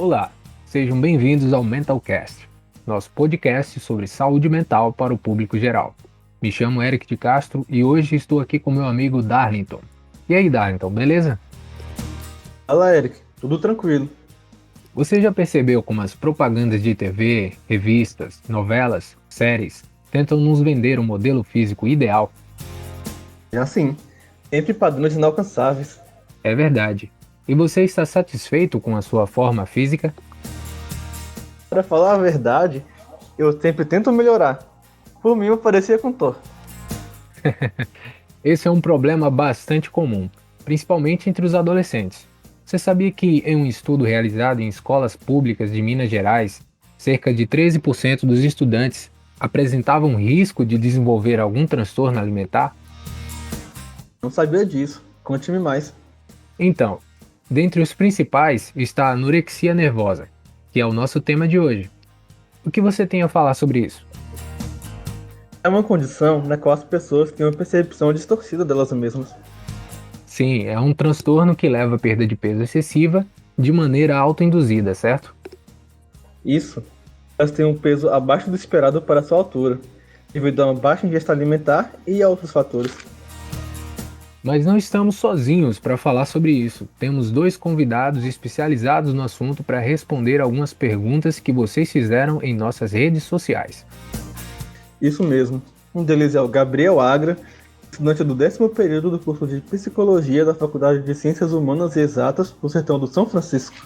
Olá, sejam bem-vindos ao Mentalcast, nosso podcast sobre saúde mental para o público geral. Me chamo Eric de Castro e hoje estou aqui com meu amigo Darlington. E aí, Darlington, beleza? Fala, Eric. Tudo tranquilo. Você já percebeu como as propagandas de TV, revistas, novelas, séries tentam nos vender um modelo físico ideal? É assim, sempre padrões inalcançáveis. É verdade. E você está satisfeito com a sua forma física? Para falar a verdade, eu sempre tento melhorar. Por mim, eu parecia com Thor. Esse é um problema bastante comum, principalmente entre os adolescentes. Você sabia que, em um estudo realizado em escolas públicas de Minas Gerais, cerca de 13% dos estudantes apresentavam risco de desenvolver algum transtorno alimentar? Não sabia disso. Conte-me mais. Então, dentre os principais está a anorexia nervosa, que é o nosso tema de hoje. O que você tem a falar sobre isso? É uma condição na qual as pessoas têm uma percepção distorcida delas mesmas. Sim, é um transtorno que leva à perda de peso excessiva de maneira autoinduzida, certo? Isso, elas têm um peso abaixo do esperado para sua altura, devido a uma baixa ingesta alimentar e a outros fatores. Mas não estamos sozinhos para falar sobre isso. Temos dois convidados especializados no assunto para responder algumas perguntas que vocês fizeram em nossas redes sociais. Isso mesmo. Um deles é o Gabriel Agra, estudante do 10º período do curso de Psicologia da Faculdade de Ciências Humanas e Exatas do Sertão do São Francisco.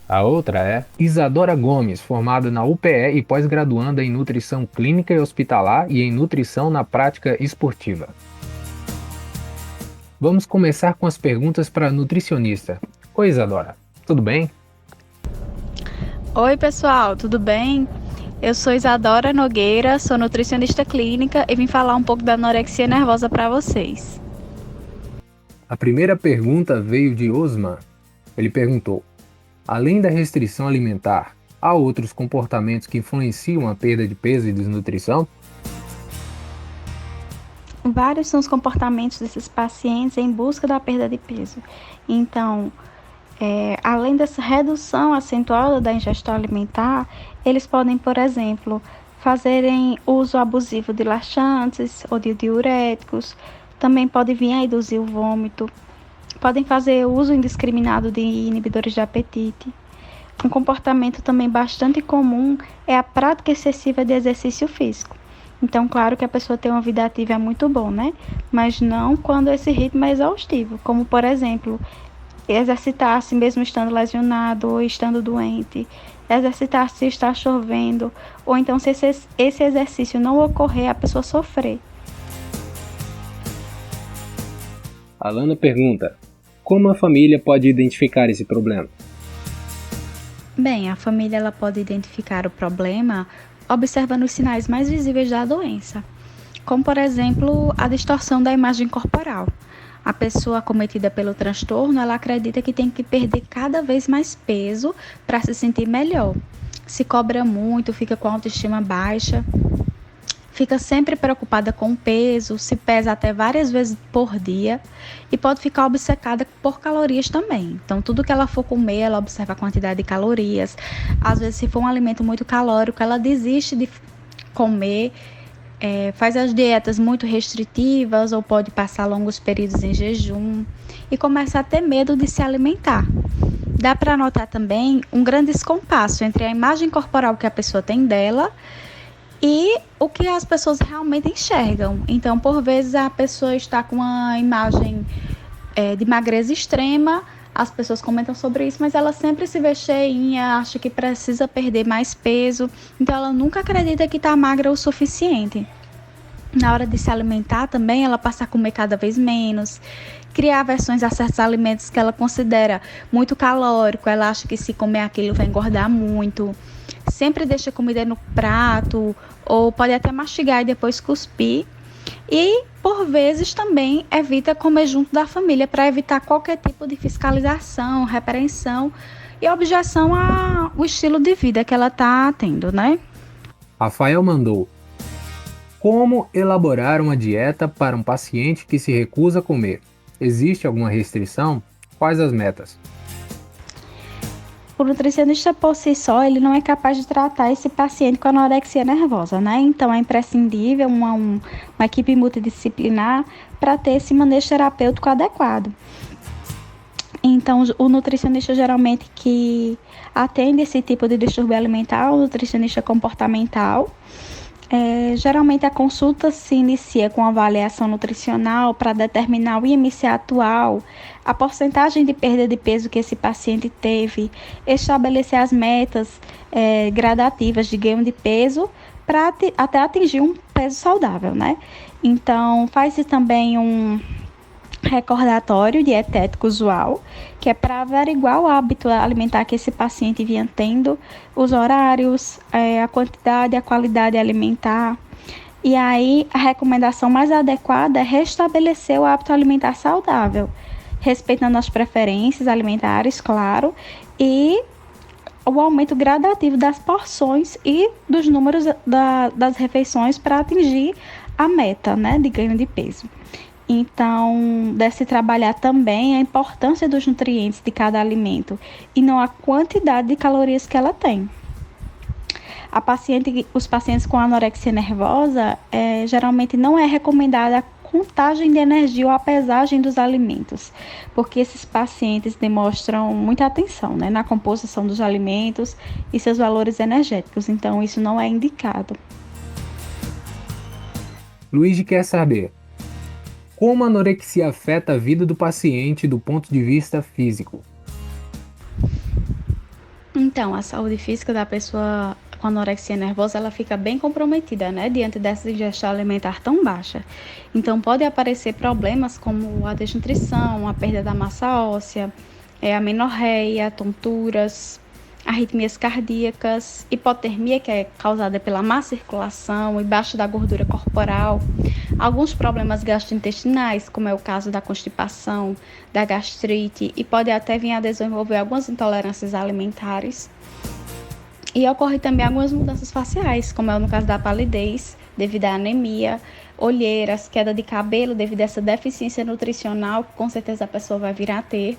A outra é Isadora Gomes, formada na UPE e pós-graduanda em Nutrição Clínica e Hospitalar e em Nutrição na Prática Esportiva. Vamos começar com as perguntas para a nutricionista. Oi, Isadora, tudo bem? Oi, pessoal, tudo bem? Eu sou Isadora Nogueira, sou nutricionista clínica e vim falar um pouco da anorexia nervosa para vocês. A primeira pergunta veio de Osman. Ele perguntou: além da restrição alimentar, há outros comportamentos que influenciam a perda de peso e desnutrição? Vários são os comportamentos desses pacientes em busca da perda de peso. Então, além dessa redução acentuada da ingestão alimentar, eles podem, por exemplo, fazerem uso abusivo de laxantes ou de diuréticos, também pode vir a induzir o vômito, podem fazer uso indiscriminado de inibidores de apetite. Um comportamento também bastante comum é a prática excessiva de exercício físico. Então, claro que a pessoa ter uma vida ativa é muito bom, né? Mas não quando esse ritmo é exaustivo, como, por exemplo, exercitar-se mesmo estando lesionado ou estando doente, exercitar-se se está chovendo, ou então se esse exercício não ocorrer, a pessoa sofrer. Alana pergunta: como a família pode identificar esse problema? Bem, a família ela pode identificar o problema observando os sinais mais visíveis da doença, como por exemplo a distorção da imagem corporal. A pessoa acometida pelo transtorno, ela acredita que tem que perder cada vez mais peso para se sentir melhor. Se cobra muito, fica com a autoestima baixa, fica sempre preocupada com o peso, se pesa até várias vezes por dia e pode ficar obcecada por calorias também. Então, tudo que ela for comer, ela observa a quantidade de calorias. Às vezes, se for um alimento muito calórico, ela desiste de comer, faz as dietas muito restritivas ou pode passar longos períodos em jejum e começa a ter medo de se alimentar. Dá para notar também um grande descompasso entre a imagem corporal que a pessoa tem dela e o que as pessoas realmente enxergam. Então, por vezes, a pessoa está com uma imagem de magreza extrema, as pessoas comentam sobre isso, mas ela sempre se vê cheinha, acha que precisa perder mais peso, então ela nunca acredita que está magra o suficiente. Na hora de se alimentar também, ela passa a comer cada vez menos, criar aversões a certos alimentos que ela considera muito calórico, ela acha que se comer aquilo vai engordar muito, sempre deixa comida no prato, ou pode até mastigar e depois cuspir. E, por vezes, também evita comer junto da família para evitar qualquer tipo de fiscalização, repreensão e objeção ao estilo de vida que ela está tendo, né? Rafael mandou: como elaborar uma dieta para um paciente que se recusa a comer? Existe alguma restrição? Quais as metas? o nutricionista por si só, ele não é capaz de tratar esse paciente com anorexia nervosa, né? Então é imprescindível uma equipe multidisciplinar para ter esse manejo terapêutico adequado. Então, o nutricionista geralmente que atende esse tipo de distúrbio alimentar, o nutricionista comportamental. Geralmente a consulta se inicia com avaliação nutricional para determinar o IMC atual, a porcentagem de perda de peso que esse paciente teve, estabelecer as metas gradativas de ganho de peso para até atingir um peso saudável, né? Então, faz-se também um recordatório dietético usual, que é para averiguar o hábito alimentar que esse paciente vinha tendo, os horários, a quantidade, a qualidade alimentar. E aí, a recomendação mais adequada é restabelecer o hábito alimentar saudável, respeitando as preferências alimentares, claro, e o aumento gradativo das porções e dos números das refeições para atingir a meta, né, de ganho de peso. Então, deve-se trabalhar também a importância dos nutrientes de cada alimento e não a quantidade de calorias que ela tem. Os pacientes com anorexia nervosa, geralmente não é recomendada a contagem de energia ou a pesagem dos alimentos, porque esses pacientes demonstram muita atenção, né, na composição dos alimentos e seus valores energéticos, então isso não é indicado. Luigi quer saber: como a anorexia afeta a vida do paciente do ponto de vista físico? Então, a saúde física da pessoa com anorexia nervosa, ela fica bem comprometida, né, diante dessa ingestão alimentar tão baixa. Então, pode aparecer problemas como a desnutrição, a perda da massa óssea, a amenorreia, tonturas, arritmias cardíacas, hipotermia, que é causada pela má circulação e baixa da gordura corporal, alguns problemas gastrointestinais, como é o caso da constipação, da gastrite, e pode até vir a desenvolver algumas intolerâncias alimentares. E ocorre também algumas mudanças faciais, como é no caso da palidez, devido à anemia, olheiras, queda de cabelo devido a essa deficiência nutricional, que com certeza a pessoa vai vir a ter.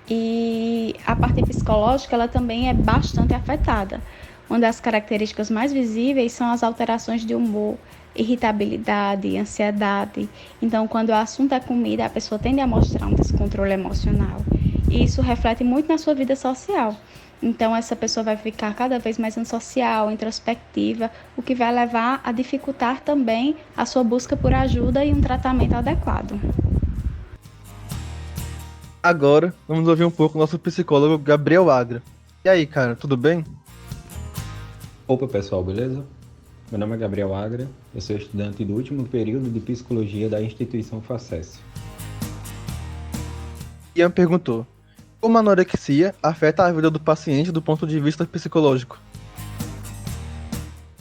E a parte psicológica, ela também é bastante afetada. Uma das características mais visíveis são as alterações de humor, irritabilidade, ansiedade. Então, quando o assunto é comida, a pessoa tende a mostrar um descontrole emocional. E isso reflete muito na sua vida social. Então, essa pessoa vai ficar cada vez mais antissocial, introspectiva, o que vai levar a dificultar também a sua busca por ajuda e um tratamento adequado. Agora, vamos ouvir um pouco o nosso psicólogo Gabriel Agra. E aí, cara, tudo bem? Opa, pessoal, beleza? Meu nome é Gabriel Agra, eu sou estudante do último período de Psicologia da instituição Facesse. Ian perguntou: como a anorexia afeta a vida do paciente do ponto de vista psicológico?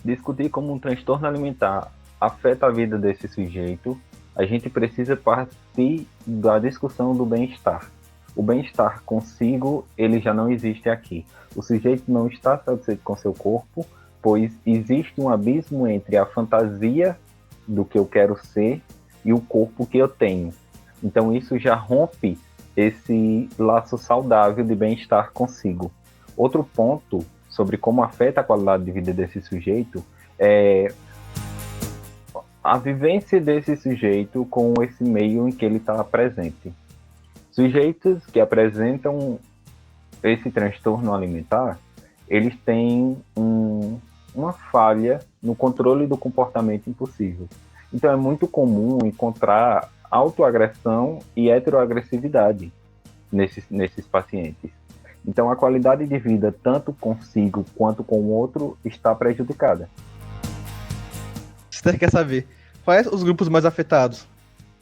Discutir como um transtorno alimentar afeta a vida desse sujeito, a gente precisa partir da discussão do bem-estar. O bem-estar consigo, ele já não existe aqui. O sujeito não está satisfeito com seu corpo, pois existe um abismo entre a fantasia do que eu quero ser e o corpo que eu tenho. Então isso já rompe esse laço saudável de bem-estar consigo. Outro ponto sobre como afeta a qualidade de vida desse sujeito é a vivência desse sujeito com esse meio em que ele está presente. Sujeitos que apresentam esse transtorno alimentar, eles têm uma falha no controle do comportamento impulsivo. Então é muito comum encontrar autoagressão e heteroagressividade nesses pacientes. Então a qualidade de vida, tanto consigo quanto com o outro, está prejudicada. Você quer saber quais os grupos mais afetados?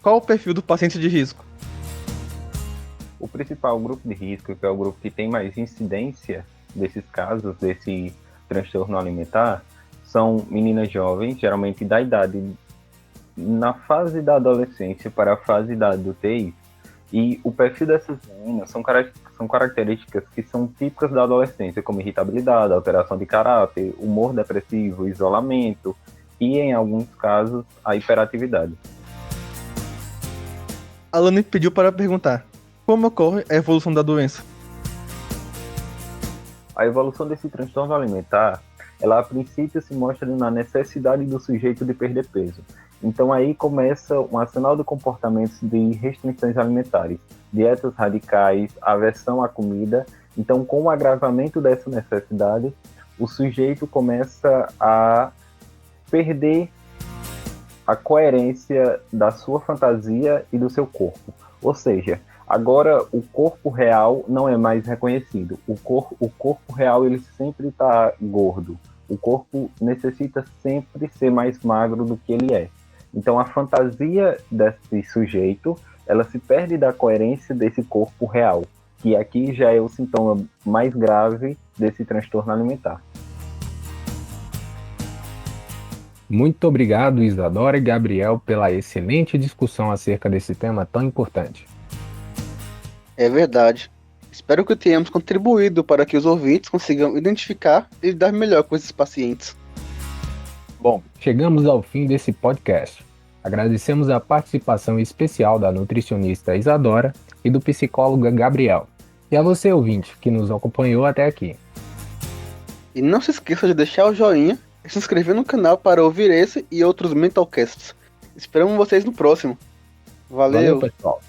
Qual o perfil do paciente de risco? O principal grupo de risco, que é o grupo que tem mais incidência desses casos, desse transtorno alimentar, são meninas jovens, geralmente da idade, na fase da adolescência para a fase da adultez. E o perfil dessas meninas são características que são típicas da adolescência, como irritabilidade, alteração de caráter, humor depressivo, isolamento e, em alguns casos, a hiperatividade. Alane pediu para perguntar: como ocorre a evolução da doença? A evolução desse transtorno alimentar, ela a princípio se mostra na necessidade do sujeito de perder peso. Então aí começa um arsenal de comportamentos de restrições alimentares, dietas radicais, aversão à comida. Então, com o agravamento dessa necessidade, o sujeito começa a perder a coerência da sua fantasia e do seu corpo. Ou seja, agora o corpo real não é mais reconhecido. O corpo real ele sempre está gordo. O corpo necessita sempre ser mais magro do que ele é. Então a fantasia desse sujeito, ela se perde da coerência desse corpo real, que aqui já é o sintoma mais grave desse transtorno alimentar. Muito obrigado, Isadora e Gabriel, pela excelente discussão acerca desse tema tão importante. É verdade. Espero que tenhamos contribuído para que os ouvintes consigam identificar e lidar melhor com esses pacientes. Bom, chegamos ao fim desse podcast. Agradecemos a participação especial da nutricionista Isadora e do psicólogo Gabriel. E a você, ouvinte, que nos acompanhou até aqui. E não se esqueça de deixar o joinha e se inscrever no canal para ouvir esse e outros Mentalcasts. Esperamos vocês no próximo. Valeu Valeu, pessoal.